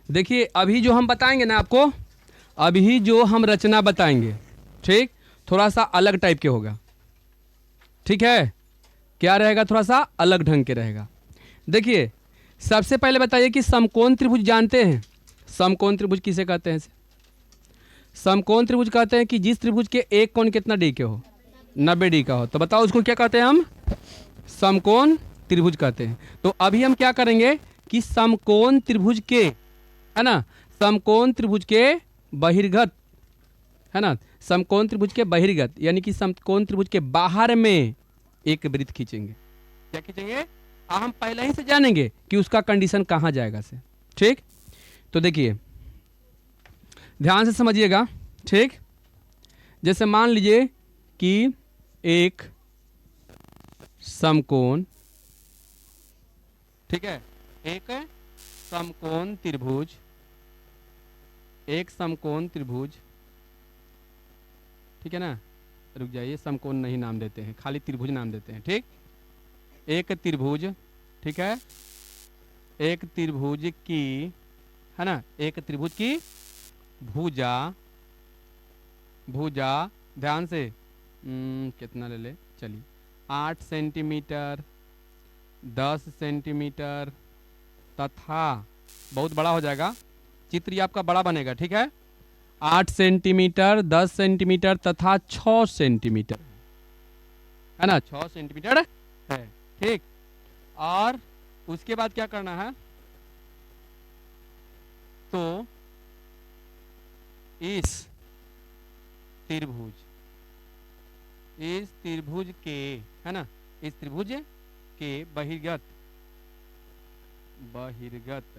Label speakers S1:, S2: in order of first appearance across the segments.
S1: देखिए अभी जो हम बताएंगे ना आपको, अभी जो हम रचना बताएंगे, ठीक, थोड़ा सा अलग टाइप के होगा। ठीक है, क्या रहेगा, थोड़ा सा अलग ढंग के रहेगा। देखिए सबसे पहले बताइए कि समकोण त्रिभुज जानते हैं? समकोण त्रिभुज किसे कहते हैं? समकोण त्रिभुज कहते हैं कि जिस त्रिभुज के एक कोण कितना डी के हो, 90 डी का हो। तो बताओ उसको क्या कहते हैं हम? समकोण त्रिभुज कहते हैं। तो अभी हम क्या करेंगे कि समकोण त्रिभुज के, है ना, समकोण त्रिभुज के बहिर्गत, है ना, समकोण त्रिभुज के बहिर्गत यानी कि समकोण त्रिभुज के बाहर में एक वृत्त खींचेंगे। क्या खींचेंगे? हम पहले ही से जानेंगे कि उसका कंडीशन कहां जाएगा से। ठीक, तो देखिए ध्यान से समझिएगा। ठीक, जैसे मान लीजिए कि एक समकोण, ठीक है, एक समकोण त्रिभुज, एक समकोण त्रिभुज, ठीक है ना, रुक जाइए, समकोण नहीं नाम देते हैं, खाली त्रिभुज नाम देते हैं। ठीक, एक त्रिभुज, ठीक है, एक त्रिभुज की, है ना, एक त्रिभुज की भुजा, भुजा ध्यान से कितना ले ले, चलिए 8 सेंटीमीटर, 10 सेंटीमीटर तथा, बहुत बड़ा हो जाएगा चित्र, ये आपका बड़ा बनेगा। ठीक है, 8 सेंटीमीटर, 10 सेंटीमीटर तथा 6 सेंटीमीटर, है ना, 6 सेंटीमीटर है। ठीक, और उसके बाद क्या करना है, तो इस त्रिभुज, इस त्रिभुज के, है ना, इस त्रिभुज के बहिर्गत, बहिर्गत,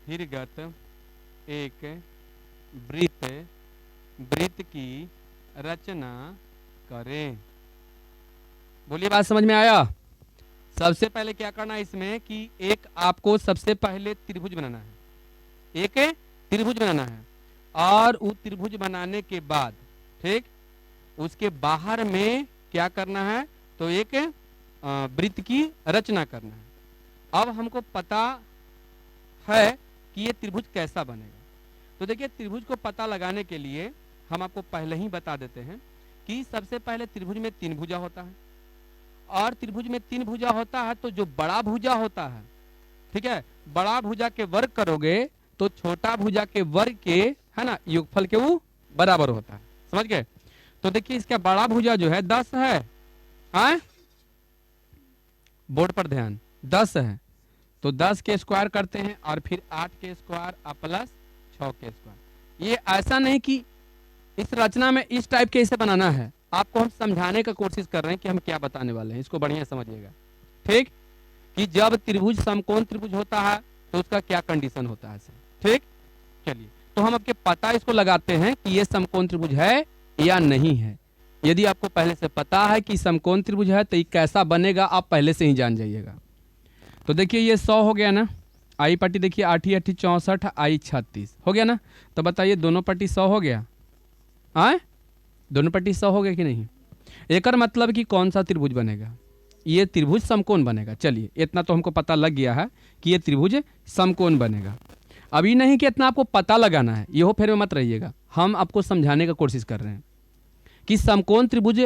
S1: बहिर्गत एक वृत्त, वृत्त की रचना करें। बोलिए बात समझ में आया? सबसे पहले क्या करना है इसमें कि एक आपको सबसे पहले त्रिभुज बनाना है, एक त्रिभुज बनाना है, और वो त्रिभुज बनाने के बाद, ठीक, उसके बाहर में क्या करना है, तो एक वृत्त की रचना करना है। अब हमको पता है कि ये त्रिभुज कैसा बनेगा। तो देखिए त्रिभुज को पता लगाने के लिए हम आपको पहले ही बता देते हैं कि सबसे पहले त्रिभुज में 3 भुजा होता है, और त्रिभुज में 3 भुजा होता है तो जो बड़ा भुजा होता है, ठीक है, बड़ा भुजा के वर्ग करोगे तो छोटा भुजा के वर्ग के, है ना, योगफल के वो बराबर होता है। समझ गए? तो देखिए इसका बड़ा भुजा जो है 10 है, हाँ? बोर्ड पर ध्यान, 10 है, तो 10 के स्क्वायर करते हैं और फिर 8 के स्क्वायर प्लस 6 के स्क्वायर। ये ऐसा नहीं कि इस रचना में इस टाइप के इसे बनाना है, आपको हम समझाने का कोशिश कर रहे हैं कि हम क्या बताने वाले हैं, इसको बढ़िया समझिएगा। ठीक, कि जब त्रिभुज समकोण त्रिभुज होता है तो उसका क्या कंडीशन होता है। ठीक, चलिए तो हम आपके पता इसको लगाते हैं कि ये समकोण त्रिभुज है या नहीं है। यदि आपको पहले से पता है कि समकोण त्रिभुज है तो ये कैसा बनेगा आप पहले से ही जान जाइएगा। तो देखिए ये 100 हो गया ना, आई पट्टी देखिए 8 8 64, आई 36 हो गया ना। तो बताइए दोनों पट्टी 100 हो गया, आए दोनों पट्टी 100 हो गया कि नहीं? एक मतलब कि कौन सा त्रिभुज बनेगा, ये त्रिभुज समकोण बनेगा। चलिए इतना तो हमको पता लग गया है कि ये त्रिभुज समकोण बनेगा। अभी नहीं कि इतना आपको पता लगाना है, ये हो फिर में मत रहिएगा, हम आपको समझाने का कोशिश कर रहे हैं कि समकोण त्रिभुज,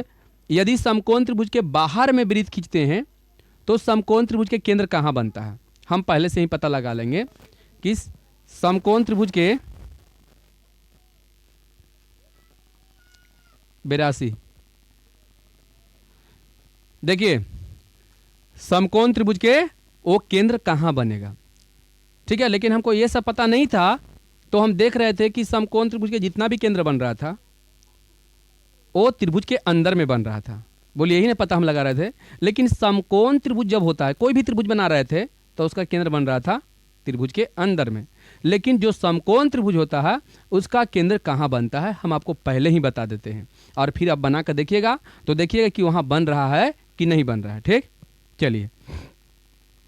S1: यदि समकोण त्रिभुज के बाहर में वृत्त खींचते हैं तो समकोण त्रिभुज के केंद्र कहाँ बनता है। हम पहले से ही पता लगा लेंगे कि समकोण त्रिभुज के 82, देखिए समकोण त्रिभुज के वो केंद्र कहाँ बनेगा। ठीक है, लेकिन हमको ये सब पता नहीं था तो हम देख रहे थे कि समकोण त्रिभुज के जितना भी केंद्र बन रहा था वो त्रिभुज के अंदर में बन रहा था। बोलिए यही ना पता हम लगा रहे थे। लेकिन समकोण त्रिभुज जब होता है, कोई भी त्रिभुज बना रहे थे तो उसका केंद्र बन रहा था त्रिभुज के अंदर में। लेकिन जो समकोण त्रिभुज होता है उसका केंद्र कहाँ बनता है हम आपको पहले ही बता देते हैं, और फिर आप बना कर देखिएगा तो देखिएगा कि वहाँ बन रहा है कि नहीं बन रहा है। ठीक, चलिए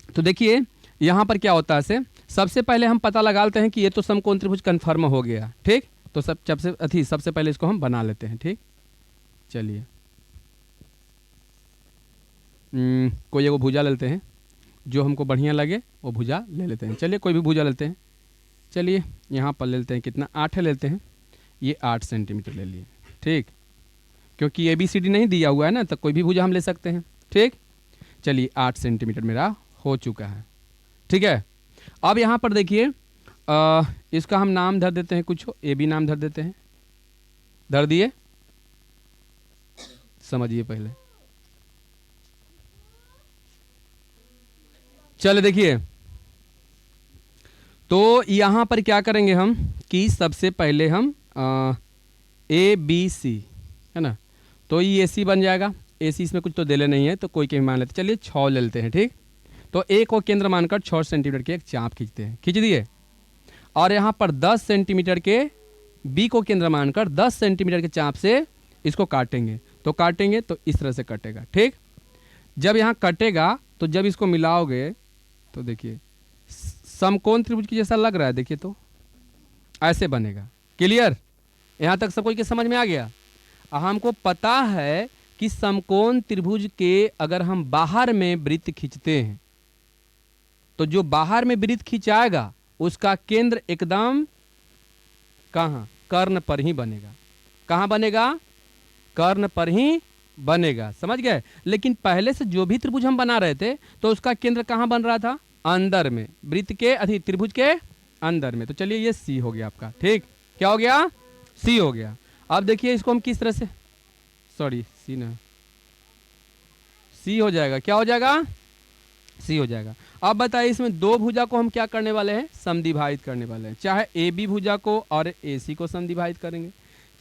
S1: तो देखिए यहाँ पर क्या होता है, सबसे पहले हम पता लगा लेते हैं कि ये तो समकोण त्रिभुज कन्फर्म हो गया। ठीक, तो सबसे पहले इसको हम बना लेते हैं। ठीक, चलिए कोई एगो भुजा लेते हैं, जो हमको बढ़िया लगे वो भुजा ले लेते हैं। चलिए कोई भी भुजा लेते हैं। चलिए यहाँ पर ले लेते हैं, कितना 8 लेते हैं, ये 8 सेंटीमीटर ले लिए। ठीक, क्योंकि ABCD नहीं दिया हुआ है ना, तो कोई भी भुजा हम ले सकते हैं। ठीक, चलिए 8 सेंटीमीटर मेरा हो चुका है। ठीक है, अब यहाँ पर देखिए इसका हम नाम धर देते हैं, कुछ AB नाम धर देते हैं। धर दिए, समझिए पहले। चले देखिए, तो यहाँ पर क्या करेंगे हम कि सबसे पहले हम ABC है ना, तो ये AC बन जाएगा। AC इसमें कुछ तो देले नहीं है, तो कोई के भी मान लेते। चलिए 6 ले लेते हैं। ठीक, तो A को केंद्र मानकर 6 सेंटीमीटर के एक चाप खींचते हैं। खींच दिए, और यहाँ पर 10 सेंटीमीटर के B को केंद्र मानकर 10 सेंटीमीटर के चाप से इसको काटेंगे। तो काटेंगे तो इस तरह से कटेगा। ठीक, जब यहाँ कटेगा तो जब इसको मिलाओगे तो देखिए समकोण त्रिभुज की जैसा लग रहा है। देखिए तो ऐसे बनेगा। क्लियर, यहाँ तक सब कोई के समझ में आ गया? हमको पता है कि समकोण त्रिभुज के अगर हम बाहर में वृत्त खींचते हैं तो जो बाहर में वृत्त खिंचाएगा उसका केंद्र एकदम कहाँ, कर्ण पर ही बनेगा। कहाँ बनेगा? कर्ण पर ही बनेगा। समझ गए? लेकिन पहले से जो भी त्रिभुज हम बना रहे थे तो उसका केंद्र कहाँ बन रहा था? अंदर में, वृत्त के अधिक त्रिभुज के अंदर में। तो चलिए ये C हो गया आपका। ठीक, क्या हो गया? C हो गया। अब देखिए इसको हम किस तरह से, सॉरी C ना, C हो जाएगा। क्या हो जाएगा? C हो जाएगा। अब बताइए इसमें दो भुजा को हम क्या करने वाले हैं? समद्विभाजित करने वाले हैं। चाहे AB भुजा को और AC को समद्विभाजित करेंगे,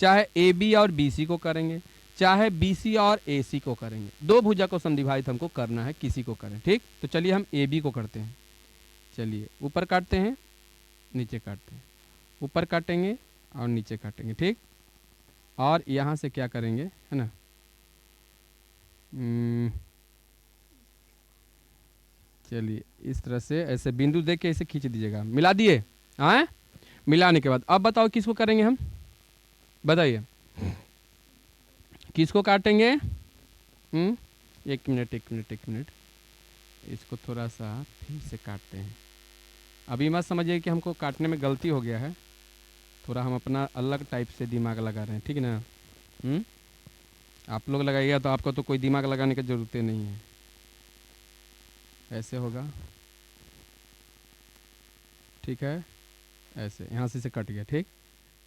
S1: चाहे AB और BC को करेंगे, चाहे BC और AC को करेंगे। दो भुजा को समद्विभाजित हमको करना है, किसी को करें। ठीक, तो चलिए हम AB को करते हैं। चलिए ऊपर काटते हैं, नीचे काटते हैं, ऊपर काटेंगे और नीचे काटेंगे। ठीक, और यहाँ से क्या करेंगे है ना, चलिए इस तरह से ऐसे बिंदु देख के इसे खींच दीजिएगा। मिला दिए? हाँ, मिलाने के बाद अब बताओ किसको करेंगे हम? बताइए किसको काटेंगे? एक मिनट, इसको थोड़ा सा फिर से काटते हैं। अभी मत समझिए कि हमको काटने में गलती हो गया है, थोड़ा हम अपना अलग टाइप से दिमाग लगा रहे हैं। ठीक है ना? आप लोग लगाइएगा तो आपको तो कोई दिमाग लगाने की ज़रूरत नहीं है। ऐसे होगा, ठीक है, ऐसे यहाँ से कट गया। ठीक,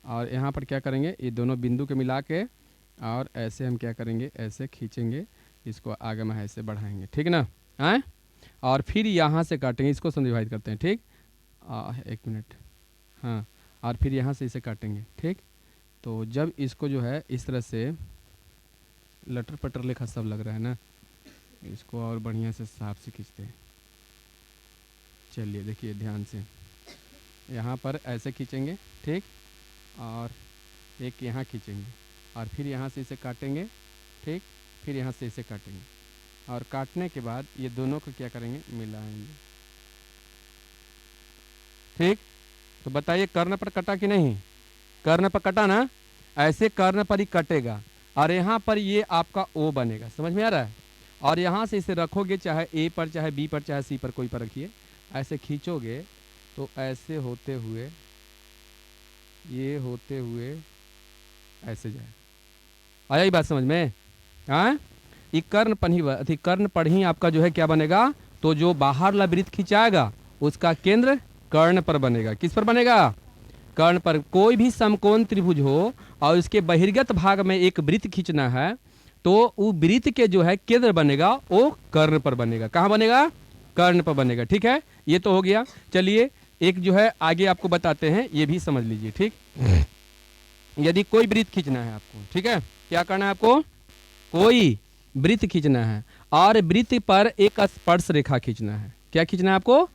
S1: और यहाँ पर क्या करेंगे, ये दोनों बिंदु के मिला के और ऐसे हम क्या करेंगे, ऐसे खींचेंगे, इसको आगे में ऐसे बढ़ाएंगे। ठीक ना? हैं, और फिर यहाँ से काटेंगे, इसको समद्विभाजित करते हैं। ठीक, एक मिनट, हाँ, और फिर यहाँ से इसे काटेंगे। ठीक, तो जब इसको जो है इस तरह से लटर पटर लेखा सब लग रहा है ना, इसको और बढ़िया से साफ से खींचते हैं। चलिए देखिए ध्यान से, यहाँ पर ऐसे खींचेंगे। ठीक, और एक यहाँ खींचेंगे और फिर यहाँ से इसे काटेंगे। ठीक, फिर यहाँ से इसे काटेंगे और काटने के बाद ये दोनों को क्या करेंगे, मिलाएंगे। ठीक, तो बताइए कर्ण पर कटा कि नहीं? कर्ण पर कटा ना, ऐसे कर्ण पर ही कटेगा और यहाँ पर ये आपका O बनेगा। समझ में आ रहा है? और यहाँ से इसे रखोगे, चाहे A पर, चाहे B पर, चाहे C पर, कोई पर रखिए, ऐसे खींचोगे तो ऐसे होते हुए, ये होते हुए ऐसे जाए। आया ये बात समझ में? हाँ, ये कर्ण पर ही, कर्ण पर ही आपका जो है क्या बनेगा, तो जो बाहर ला वृत्त खिंचाएगा उसका केंद्र कर्ण पर बनेगा। किस पर बनेगा? कर्ण पर। कोई भी समकोण त्रिभुज हो और उसके बहिर्गत भाग में एक वृत्त खींचना है तो वो वृत्त के जो है केंद्र बनेगा वो कर्ण पर बनेगा। कहाँ बनेगा? कर्ण पर बनेगा। ठीक है, ये तो हो गया। चलिए एक जो है आगे आपको बताते हैं, ये भी समझ लीजिए। ठीक, यदि कोई वृत्त खींचना है आपको, ठीक है, क्या करना है आपको? कोई वृत्त खींचना है और वृत्त पर एक स्पर्श रेखा खींचना है। क्या खींचना है आपको?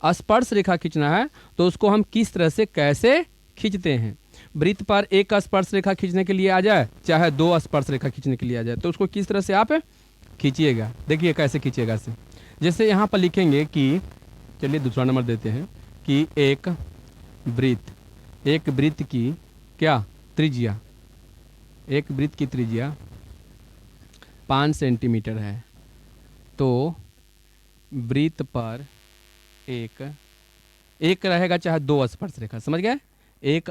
S1: स्पर्श रेखा खींचना है। तो उसको हम किस तरह से कैसे खींचते हैं? वृत्त पर एक स्पर्श रेखा खींचने के लिए आ जाए, चाहे दो स्पर्श रेखा खींचने के लिए आ जाए, तो उसको किस तरह से आप खींचिएगा? देखिए कैसे खींचिएगा से। जैसे यहाँ पर लिखेंगे कि, चलिए दूसरा नंबर देते हैं कि एक वृत्त की क्या त्रिज्या, एक वृत्त की त्रिज्या 5 सेंटीमीटर है, तो वृत्त पर एक रहेगा चाहे दो स्पर्श रेखा, समझ गए? एक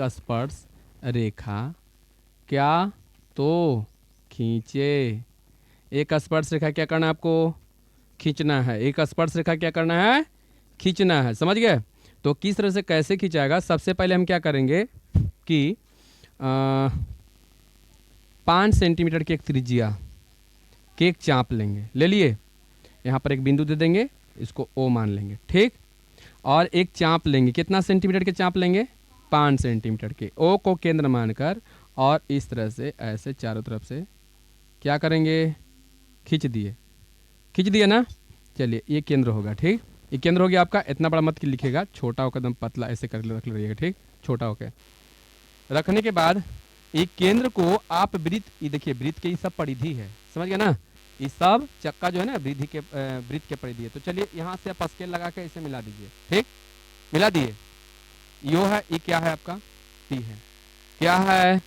S1: स्पर्श रेखा क्या तो खींचे। एक स्पर्श रेखा क्या करना है आपको? खींचना है। एक स्पर्श रेखा क्या करना है? खींचना है, समझ गए? तो किस तरह से कैसे खींचाएगा? सबसे पहले हम क्या करेंगे कि 5 सेंटीमीटर की एक त्रिज्या के एक चाप लेंगे, ले लिए, यहाँ पर एक बिंदु दे देंगे, इसको ओ मान लेंगे, ठीक। और एक चाप लेंगे, कितना सेंटीमीटर के चाप लेंगे? 5 सेंटीमीटर के। ओ को केंद्र मानकर और इस तरह से ऐसे चारों तरफ से क्या करेंगे? खींच दिए ना। चलिए ये केंद्र होगा, ठीक। ये केंद्र हो गया आपका। इतना बड़ा मत लिखिएगा, छोटा होकर एकदम पतला ऐसे कर रख लीजिएगा, ठीक, छोटा होकर रखने के बाद एक केंद्र को आप वृत्त, ये देखिए वृत्त के ये सब परिधि है, समझ गए ना? ये सब चक्का जो है ना वृत्त के परिधि है। तो चलिए यहाँ से आप स्केल लगा के इसे मिला दीजिए, ठीक, मिला दिए। यो है, ये क्या है आपका? पी है। क्या है?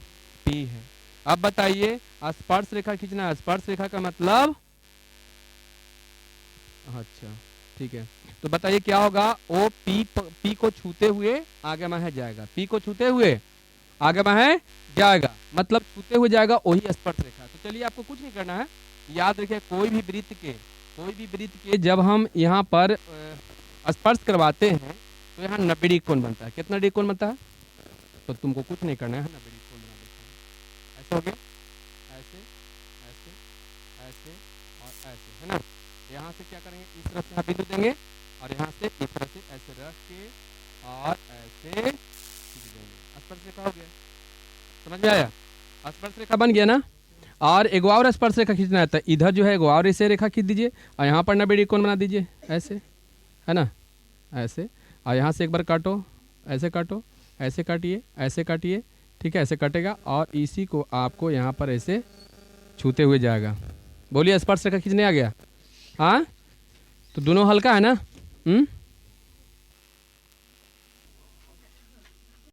S1: पी है। अब बताइए स्पर्श रेखा खींचना है। स्पर्श रेखा का मतलब, अच्छा ठीक है, तो बताइए क्या होगा? ओ पी को छूते हुए आगे बढ़ जाएगा। पी को छूते हुए आगे बढ़ जाएगा, मतलब छूते हुए जाएगा, वही स्पर्श रेखा। तो चलिए आपको कुछ नहीं करना है, याद रखिए कोई भी वृत्त के जब हम यहाँ पर स्पर्श करवाते हैं तो यहाँ 90 डिग्री कोण बनता है। कितना डिग्री कोण बनता है? तो तुमको कुछ नहीं करना है, 90 डिग्री कोण बना देना है। ऐसे हो गया, ऐसे ऐसे ऐसे और ऐसे, है ना? यहाँ से क्या करेंगे? इस तरफ से यहाँ बिंदु देंगे और यहाँ से इस तरह से ऐसे रख के और ऐसे खींच देंगे। स्पर्श रेखा हो गया, समझ में आया? स्पर्श रेखा बन गया ना। और एक और स्पर्श रेखा खींचना है तो इधर जो है एक और ऐसे रेखा खींच दीजिए और यहाँ पर 90 डिग्री कोण बना दीजिए, ऐसे, है ना? ऐसे, और यहाँ से एक बार काटो, ऐसे काटो, ऐसे काटिए, ऐसे काटिए, ठीक है, ऐसे कटेगा और इसी को आपको यहाँ पर ऐसे छूते हुए जाएगा। बोलिए स्पर्श रेखा खींचने आ गया? हाँ, तो दोनों हल्का है ना?